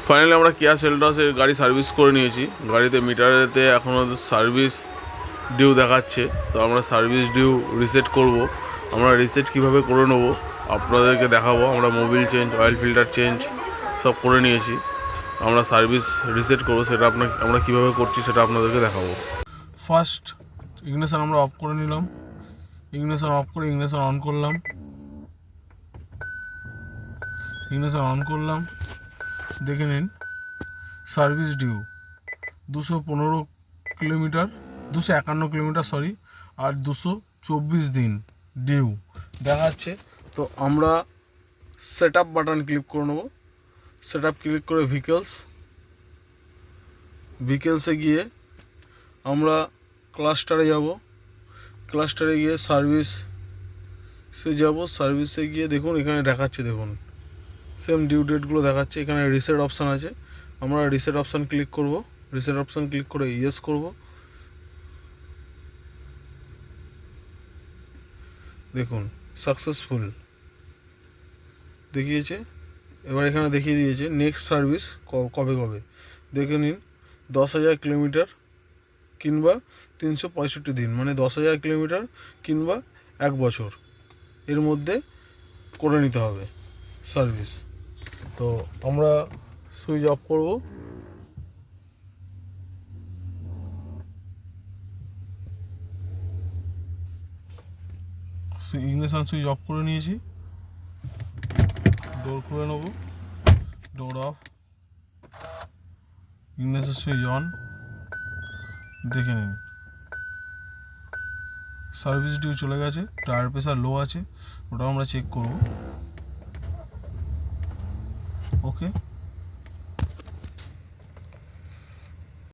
Finally আমরা কিয়া সেলটসের গাড়ি সার্ভিস করে নিয়েছি। গাড়িতে মিটারেতে এখনও সার্ভিস ডিউ দেখাচ্ছে, তো আমরা সার্ভিস ডিউ রিসেট করব। আমরা রিসেট কিভাবে করে নেব আপনাদেরকে দেখাবো। আমরা Mobil change, oil filter change সব করে নিয়েছি। আমরা সার্ভিস রিসেট করবো, সেটা আমরা কীভাবে করছি সেটা আপনাদেরকে দেখাবো। ফার্স্ট ইগনিশন আমরা অফ করে নিলাম। ইগনিশন অফ করে ইগনিশন অন করলাম। ইগনিশন অন করলাম, দেখে নিন service due 215 kilometre, 251 kilometre sorry, আর 224 দিন ডিউ দেখাচ্ছে। তো আমরা সেট আপ বাটন ক্লিক করে নেব। সেট আপ ক্লিক করে ভিকেলসে গিয়ে আমরা ক্লাস্টারে যাব। ক্লাস্টারে গিয়ে সার্ভিসে যাব। সার্ভিসে গিয়ে দেখুন এখানে দেখাচ্ছে, দেখুন সেম ডিউ ডেটগুলো দেখাচ্ছে। এখানে রিসেট অপশান আছে, আমরা রিসেট অপশান ক্লিক করব। রিসেট অপশান ক্লিক করে ইয়েস করব। দেখুন সাকসেসফুল দেখিয়েছে। এবার এখানে দেখিয়ে দিয়েছে নেক্সট সার্ভিস কবে দেখে নিন। 10,000 কিলোমিটার কিংবা 365 দিন, মানে 10,000 কিলোমিটার কিংবা 1 বছর এর মধ্যে করে নিতে হবে সার্ভিস। তো আমরা সুইচ অফ করব। ইগনিশন সুইচ অফ করে নিয়েছি। ডোর খুলে নেব, door of, ignition switch on. দেখে নিন সার্ভিস ডিউ চলে গেছে। টায়ার প্রেসার লো আছে, ওটাও আমরা চেক করব। ওকে।